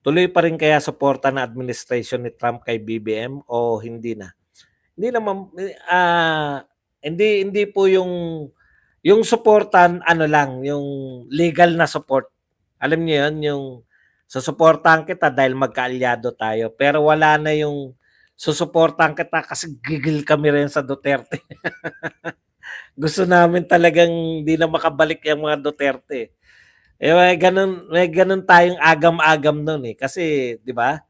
Tuloy pa rin kaya suporta ng administration ni Trump kay BBM o hindi na? Hindi naman, hindi po yung suportan ano lang, yung legal na support. Alam niyo yun, yung susuportahan kita dahil magkaalyado tayo. Pero wala na yung susuportahan kita kasi gigil kami rin sa Duterte. Gusto namin talagang di na makabalik yung mga Duterte. May ganun tayong agam-agam nun eh. Kasi, di ba,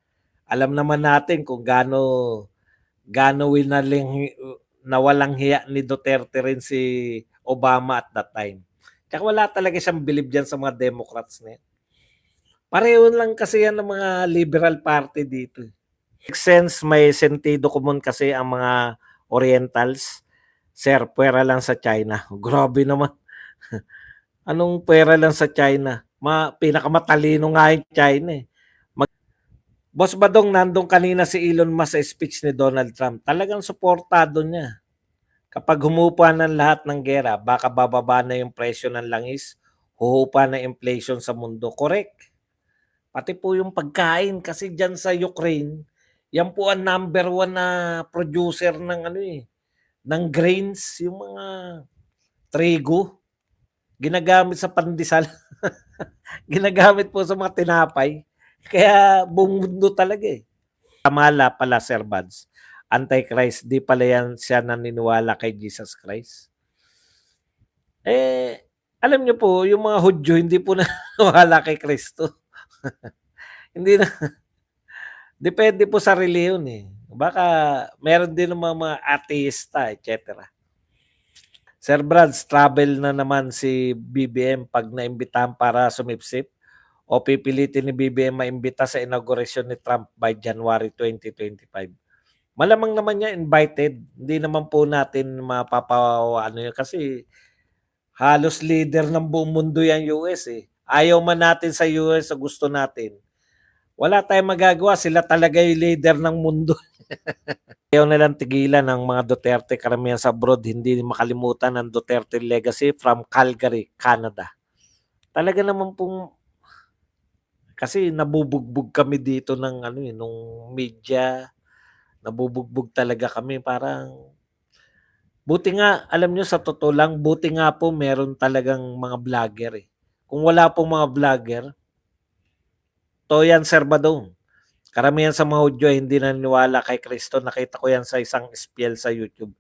alam naman natin kung gaano nawalang hiya ni Duterte rin si Obama at that time. Tsaka wala talaga siyang bilib dyan sa mga Democrats na yan. Pareho lang kasi yan ng mga liberal party dito. Makes sense, may sentido common kasi ang mga Orientals. Sir, pwera lang sa China. Grabe naman. Anong pwera lang sa China? Pinakamatalino nga yung China eh. Boss Badong, nandong kanina si Elon Musk sa speech ni Donald Trump. Talagang suportado niya. Kapag humupa ng lahat ng gera, baka bababa na yung presyo ng langis, huhupa na inflation sa mundo. Correct. Pati po yung pagkain kasi dyan sa Ukraine, yan po ang number one na producer ng ng grains, yung mga trigo, ginagamit sa pandesal, ginagamit po sa mga tinapay. Kaya buong mundo talaga eh. Kamala pala, Sir Buds. Antichrist, di pala yan siya naniniwala kay Jesus Christ. Alam niyo po, yung mga Hudyo hindi po naniniwala kay Kristo. Hindi na, depende po sa reliyon eh. Baka meron din ng mga ateista, etc. Sir Brads, travel na naman si BBM pag naimbitahan para sumipsip o pipilitin ni BBM maimbita sa inauguration ni Trump by January 2025. Malamang naman niya invited. Hindi naman po natin mapapaano yun kasi halos leader ng buong mundo yan US eh. Ayaw man natin sa US o gusto natin. Wala tayong magagawa. Sila talaga yung leader ng mundo. Ayaw nilang tigilan ng mga Duterte karamihan sa abroad. Hindi makalimutan ang Duterte legacy from Calgary, Canada. Talaga naman pong kasi nabubugbog kami dito ng nung media. Nabubugbog talaga kami parang buti nga alam nyo sa totoo lang buti nga po meron talagang mga vlogger eh. Kung wala pong mga vlogger, to yan Sir Badong. Karamihan sa mga Hudyo hindi naniniwala kay Kristo. Nakita ko yan sa isang espiel sa YouTube.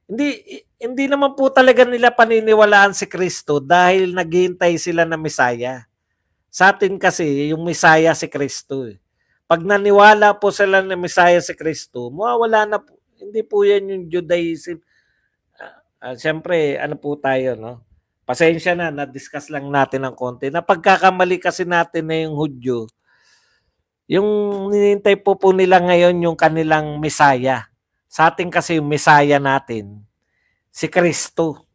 Hindi naman po talaga nila paniniwalaan si Kristo dahil naghihintay sila na Mesaya. Sa atin kasi yung Mesaya si Kristo eh. Pag naniwala po sila na Mesaya si Kristo, mawawala na po. Hindi po yan yung Judaism. Siyempre, ano po tayo, no? Pasensya na-discuss lang natin ng konti. Napagkakamali kasi natin na yung Hudyo, yung ninintay po nila ngayon yung kanilang Mesaya. Sa atin kasi yung Mesaya natin, si Kristo.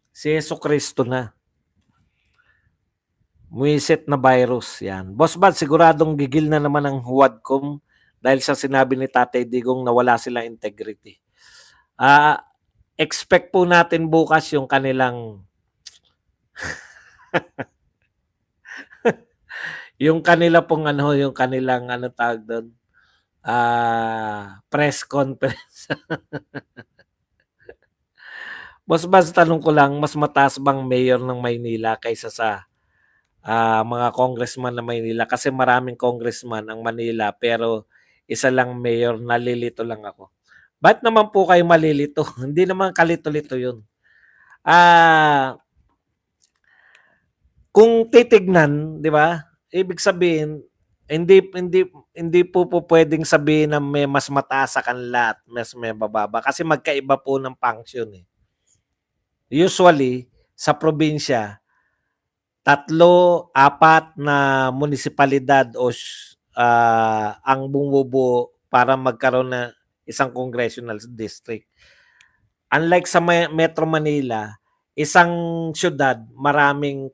Si Yeso Kristo na. Muiset na virus. Yan. Boss Bad, siguradong gigil na naman ang Huwadcom dahil sa sinabi ni Tatay Digong na wala silang integrity. Expect po natin bukas yung kanilang yung kanila pong yung kanilang tawag doon, press conference. Boss Baz, tanong ko lang, mas mataas bang mayor ng Maynila kaysa sa mga congressman ng Maynila? Kasi maraming congressman ang Manila pero isa lang mayor, nalilito lang ako. Ba't naman po kayo malilito? Hindi naman kalito-lito yun. Kung titignan, di ba? Ibig sabihin, hindi po pwedeng sabihin na may mas mataas sa kanila at mas may bababa kasi magkaiba po ng function eh. Usually, sa probinsya, 3-4 na munisipalidad o ang bumubuo para magkaroon ng isang congressional district. Unlike sa Metro Manila, isang syudad, maraming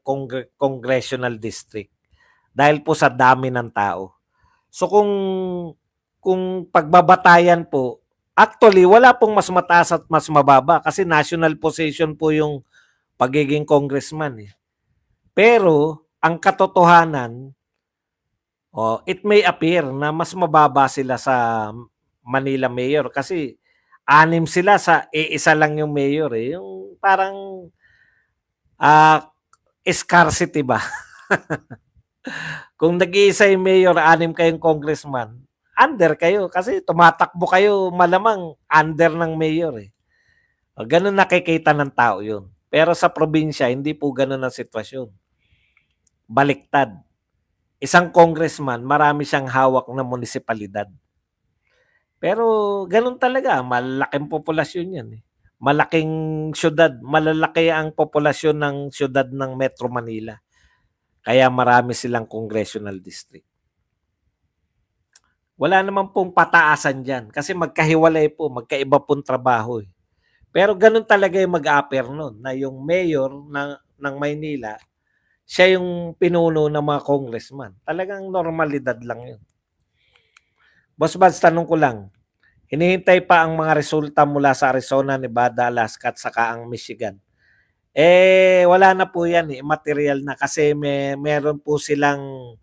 congressional district dahil po sa dami ng tao. So kung pagbabatayan po, actually wala pong mas mataas at mas mababa kasi national position po yung pagiging congressman eh. Pero ang katotohanan, Oh, it may appear na mas mababa sila sa Manila mayor kasi 6 sila sa iisa lang yung mayor, eh, yung parang, ah, scarcity ba? Kung nag-iisa yung mayor, 6 kayong congressman, under kayo kasi tumatakbo kayo malamang under ng mayor, eh. Gano'n nakikita ng tao 'yun. Pero sa probinsya hindi po gano'n ang sitwasyon, baliktad. Isang congressman marami siyang hawak na munisipalidad. Pero gano'n talaga, malalaking populasyon 'yan, eh. Malaking siyudad, malalaki ang populasyon ng siyudad ng Metro Manila, kaya marami silang congressional district. Wala naman pong pataasan diyan kasi magkahiwalay po, magkaiba pong trabaho, eh. Pero gano'n talaga yung mag-a-appear nun na yung mayor ng Maynila, siya yung pinuno ng mga congressman. Talagang normalidad lang yun. Boss Bads, tanong ko lang, hinihintay pa ang mga resulta mula sa Arizona, Nevada, Alaska at saka ang Michigan. Eh, wala na po yan eh, material na kasi meron po silang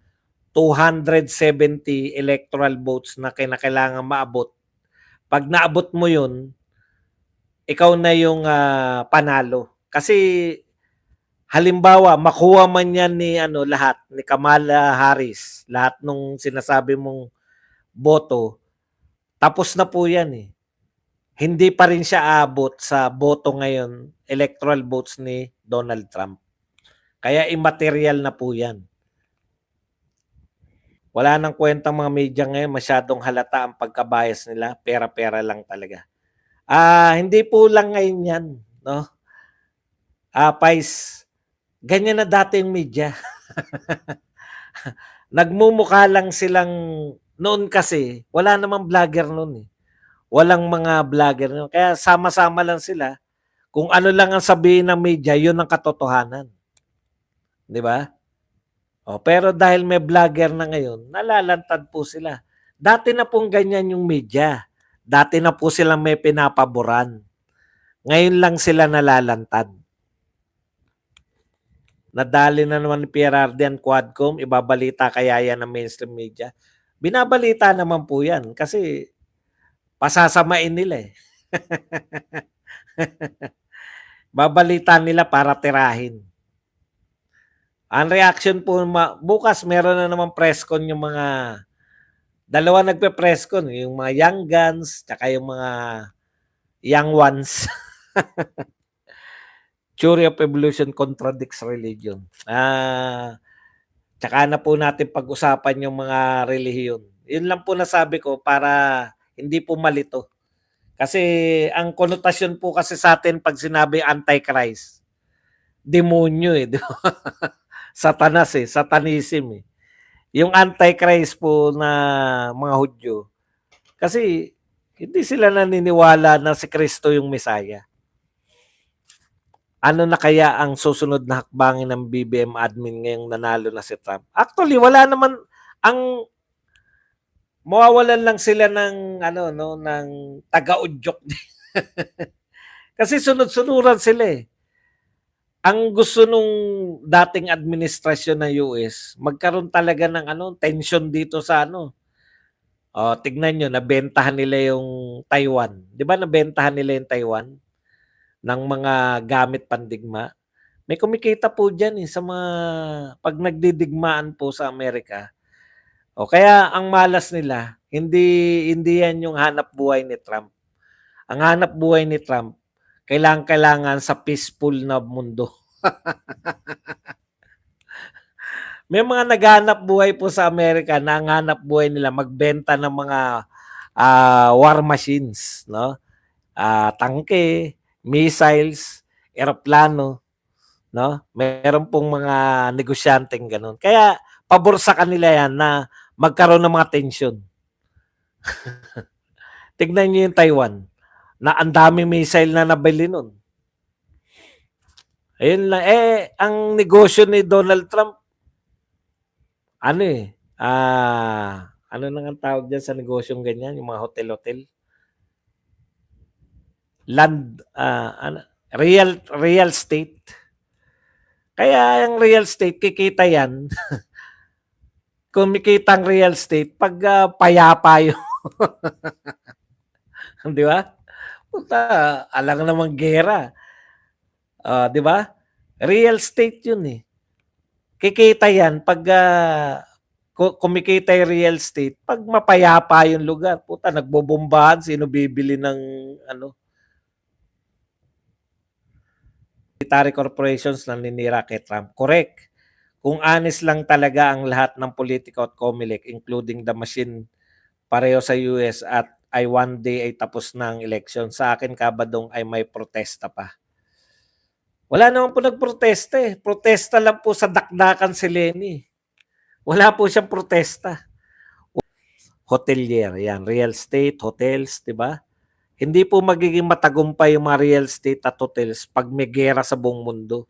270 electoral votes na kinakailangan maabot. Pag naabot mo yun, ikaw na yung panalo. Kasi halimbawa, makuha man yan ni ano lahat, ni Kamala Harris, lahat nung sinasabi mong boto, tapos na po yan eh. Hindi pa rin siya abot sa boto ngayon, electoral votes ni Donald Trump. Kaya immaterial na po yan. Wala nang kwentang mga media ngayon, masyadong halata ang pagkabias nila, pera-pera lang talaga. Hindi po lang ngayon yan, no? Pais, ganyan na dati yung media. Nagmumukha lang silang noon kasi wala namang vlogger noon, eh. Walang mga vlogger noon. Kaya sama-sama lang sila. Kung ano lang ang sabihin ng media, yun ang katotohanan. 'Di ba? Pero dahil may vlogger na ngayon, nalalantad po sila. Dati na pong ganyan yung media. Dati na po silang may pinapaboran. Ngayon lang sila nalalantad. Nadali na naman ni PRRD ang Quadcom, ibabalita kaya yan ng mainstream media. Binabalita naman po yan kasi pasasamain nila eh. Babalita nila para tirahin. Ang reaction po, bukas meron na naman press con yung mga, dalawa nagpe-press con, yung mga young guns, tsaka yung mga young ones. Theory of evolution contradicts religion. Tsaka na po natin pag-usapan yung mga relihiyon. Yun lang po nasabi ko para hindi po malito. Kasi ang konotasyon po kasi sa atin pag sinabi Antichrist, demonyo eh. Satanas eh, satanism eh. Yung Antichrist po na mga Hudyo, kasi hindi sila naniniwala na si Kristo yung Mesaya. Ano na kaya ang susunod na hakbangin ng BBM admin ngayong nanalo na si Trump? Actually, wala naman ang mawawalan lang sila ng ano no ng taga-udyok. Kasi sunod-sunuran sila eh. Ang gusto nung dating administrasyon ng US, magkaroon talaga ng ano, tension dito sa ano. Tignan nyo, nabentahan nila yung Taiwan. Di ba nabentahan nila yung Taiwan ng mga gamit pandigma? May kumikita po dyan eh, sa mga pag nagdidigmaan po sa Amerika. Kaya ang malas nila, hindi yan yung hanap buhay ni Trump. Ang hanap buhay ni Trump, kailangan sa peaceful na mundo. May mga naghahanap buhay po sa Amerika na ang hanap buhay nila magbenta ng mga war machines, no? Tangke, missiles, eroplano, no? Meron pong mga negosyanteng ganun. Kaya pabor sa kanila yan na magkaroon ng mga tension. Tignan niyo yung Taiwan na ang daming missile na nabili nun. Ayun lang. Ang negosyo ni Donald Trump, ano eh, ano nang ang tawag dyan sa negosyong ganyan, yung mga hotel-hotel? Land, real estate. Kaya yung real estate, kikita yan kumikita ang real estate 'pag, payapa yung 'di ba? Puta, alangan namang giyera, 'di ba? Real estate yun, eh. Kikita yan 'pag, kumikita yung real estate 'pag mapayapa yung lugar. Puta, nagbobombahan, sino bibili ng ano, military corporations naninira kay Trump. Correct. Kung honest lang talaga ang lahat ng politiko at COMELEC, including the machine, pareho sa US at ay one day ay tapos na ang eleksyon. Sa akin, Kabadong, ay may protesta pa. Wala naman po nagprotesta, eh. Protesta lang po sa dakdakan si Lenny. Wala po siyang protesta. Hotelier, yan, real estate, hotels, 'di ba? Hindi po magiging matagumpay yung mga real estate at hotels pag may giyera sa buong mundo.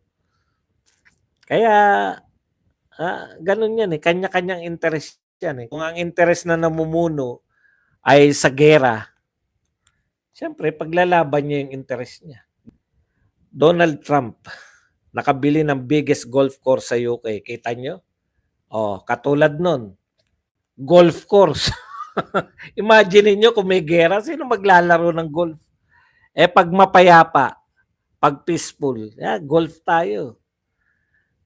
Kaya, gano'n yan, eh, kanya-kanyang interest yan, eh. Kung ang interest na namumuno ay sa giyera, siyempre paglalaban niya yung interest niya. Donald Trump, nakabili ng biggest golf course sa UK, kita niyo? Oh, katulad nun, golf course. Imagine niyo kung may giyera, sino maglalaro ng golf? Eh, 'pag mapayapa, 'pag peaceful, golf tayo.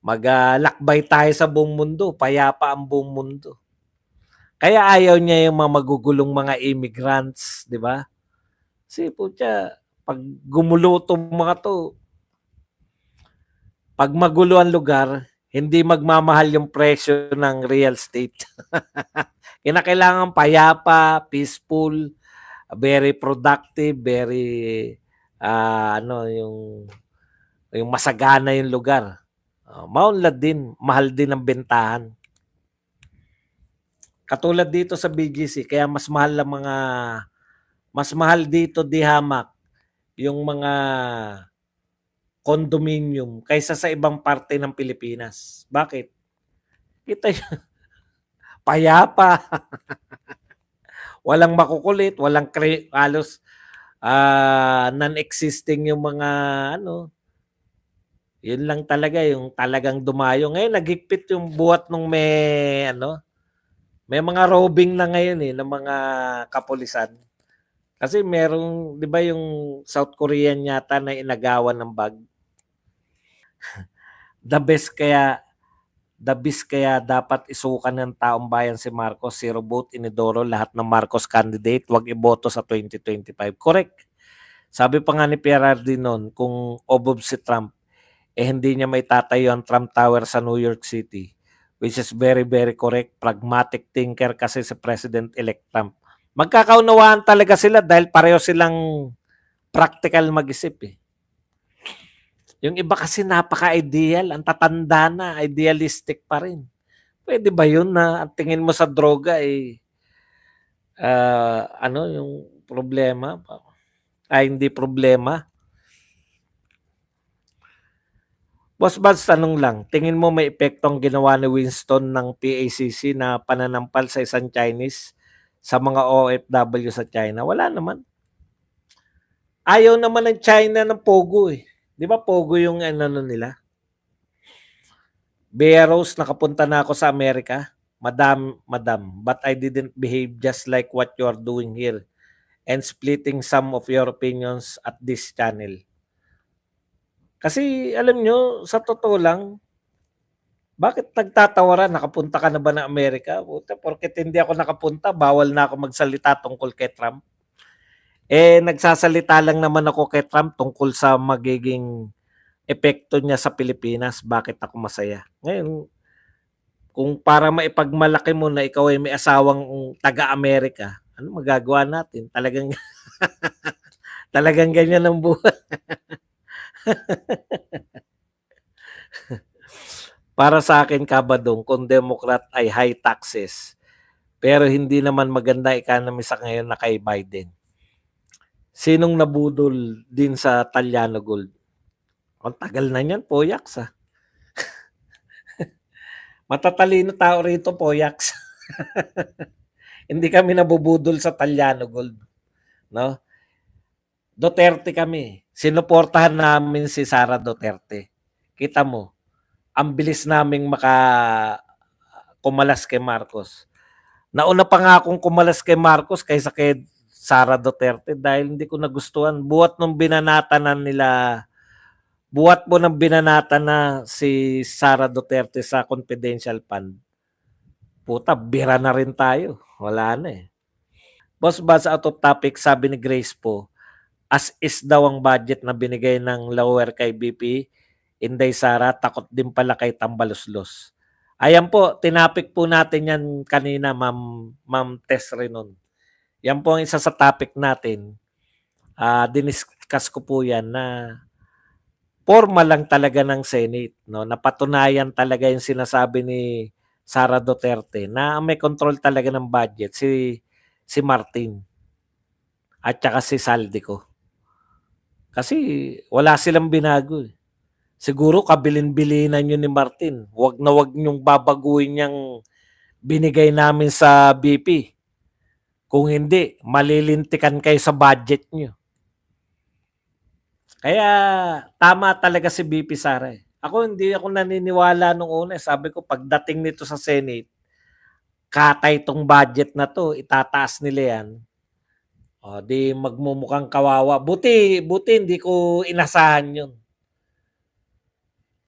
Lakbay tayo sa buong mundo, payapa ang buong mundo. Kaya ayaw niya yung mga magugulong mga immigrants, 'di ba? Kasi putya, 'pag gumulo 'tong mga 'to, 'pag magulo ang lugar, hindi magmamahal yung presyo ng real estate. Kinakailangan payapa, peaceful, very productive, very yung masagana yung lugar. Maunlad din, mahal din ang bentahan. Katulad dito sa BGC, kaya mas mahal dito di hamak yung mga condominium kaysa sa ibang parte ng Pilipinas. Bakit? Kita nyo, payapa, walang makukulit, walang halos non-existing yung mga yun lang talaga yung talagang dumayo. Ngayon nagigpit yung buhat nung may mga robing na ngayon, eh, ng mga kapulisan. Kasi merong, 'di ba yung South Korean yata na inagawan ng bag? The best kaya dapat isukan ng taong bayan si Marcos, zero vote, inidoro lahat ng Marcos candidate, wag iboto sa 2025. Correct. Sabi pa nga ni PRRD noon, kung obob si Trump, hindi niya may tatayo ang Trump Tower sa New York City, which is very, very correct. Pragmatic thinker kasi si President-elect Trump. Magkakaunawaan talaga sila dahil pareho silang practical mag-isip, eh. Yung iba kasi napaka-ideal, ang tatanda na, idealistic pa rin. Pwede ba yun na ang tingin mo sa droga yung problema? Hindi problema. Boss Buds, tanong lang, tingin mo may epektong ginawa ni Winston ng PACC na pananampal sa isang Chinese sa mga OFW sa China? Wala naman. Ayaw naman ng China ng Pogo, eh. Di ba Pogo yung nila? Bea Rose, nakapunta na ako sa Amerika. Madam, but I didn't behave just like what you're doing here and splitting some of your opinions at this channel. Kasi alam nyo, sa totoo lang, bakit nagtatawaran? Nakapunta ka na ba ng Amerika? Puta, porket hindi ako nakapunta, bawal na ako magsalita tungkol kay Trump. Nagsasalita lang naman ako kay Trump tungkol sa magiging epekto niya sa Pilipinas. Bakit ako masaya? Ngayon, kung para maipagmalaki mo na ikaw ay may asawang taga-Amerika, ano magagawa natin? Talagang talagang ganyan ang buhay. Para sa akin, Kabadong, kung Democrat ay high taxes, pero hindi naman maganda economy sa ngayon na kay Biden. Sinong nabudol din sa Taliano Gold? Ang tagal na niyan, Poyax, ha? Matatalino tao rito, Poyax. Hindi kami nabubudol sa Taliano Gold, no? Duterte kami. Sinuportahan namin si Sara Duterte. Kita mo, ang bilis naming kumalas kay Marcos. Nauna pa nga akong kumalas kay Marcos kaysa kay Sara Duterte dahil hindi ko nagustuhan. Buwat mo ng binanata na si Sara Duterte sa confidential fund. Puta, bira na rin tayo. Wala na eh. Boss Baz, out of topic, sabi ni Grace po, as is daw ang budget na binigay ng lower kay BP, Inday Sara, takot din pala kay Tambaluslos. Ayan po, tinapik po natin yan kanina, Ma'am Tess Renon. Yan po ang isa sa topic natin. Diniscuss ko po yan na forma lang talaga ng Senate. No? Napatunayan talaga yung sinasabi ni Sara Duterte na may control talaga ng budget si Martin at saka si Saldico. Kasi wala silang binago eh. Siguro kabilin-bilinan yun ni Martin. Wag na wag niyong babaguhin yung binigay namin sa BP. Kung hindi, malilintikan kayo sa budget niyo. Kaya tama talaga si BP Sara eh. Hindi ako naniniwala nung una. Sabi ko pagdating nito sa Senate, katay tong budget na to, itataas nila yan. O, di magmumukhang kawawa. Buti hindi ko inasahan yun.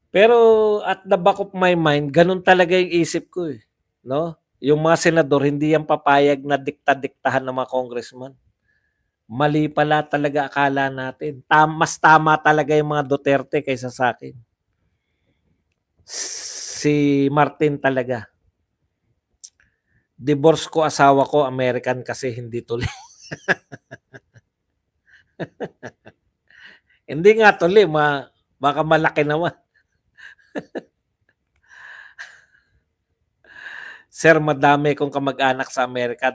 Pero at the back of my mind, ganun talaga yung isip ko eh. No? Yung mga senador, hindi yan papayag na dikta-diktahan ng mga congressman. Mali pala talaga akala natin. Mas tama talaga yung mga Duterte kaysa sa akin. Si Martin talaga. Divorce ko asawa ko, American kasi hindi tuloy. Hindi nga tuloy, baka malaki naman. Sir, madami kong kamag-anak sa Amerika,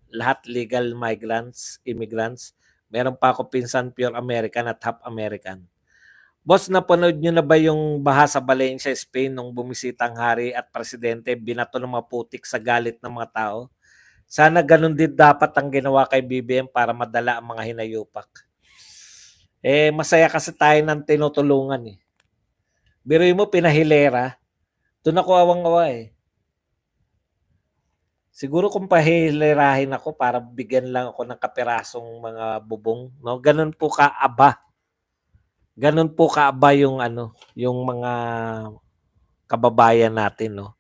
lahat legal migrants, immigrants. Meron pa ako pinsan pure American at half American. Boss, napanood nyo na ba yung baha sa Valencia, Spain nung bumisita ang hari at presidente, binato ng mga putik sa galit ng mga tao? Sana ganun din dapat ang ginawa kay BBM para madala ang mga hinayupak. Masaya kasi tayo ng tinutulungan eh. Biruin mo, pinahilera. Doon ako awang-awa eh. Siguro kung pahilerahin ako para bigyan lang ako ng kapirasong mga bubong, no? Ganun po kaaba. Ganun po kaaba yung yung mga kababayan natin, no?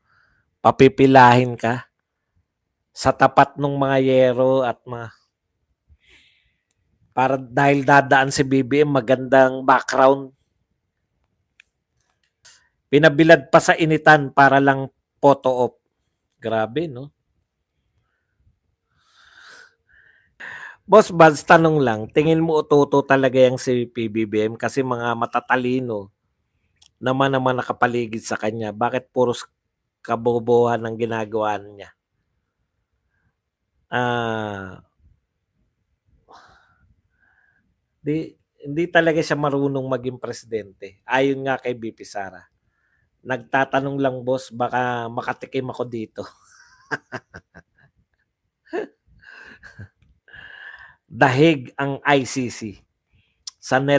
Papipilahin ka sa tapat ng mga yero at para dahil dadaan si BBM, magandang background. Pinabilad pa sa initan para lang photo op. Grabe, no? Boss Buds, tanong lang, tingin mo ututo talaga yung si PBBM kasi mga matatalino naman nakapaligid sa kanya. Bakit puros kabobohan ang ginagawa niya? Hindi talaga siya marunong maging presidente. Ayon nga kay BP Sara. Nagtatanong lang, boss, baka makatikim ako dito. Dahig ang ICC sa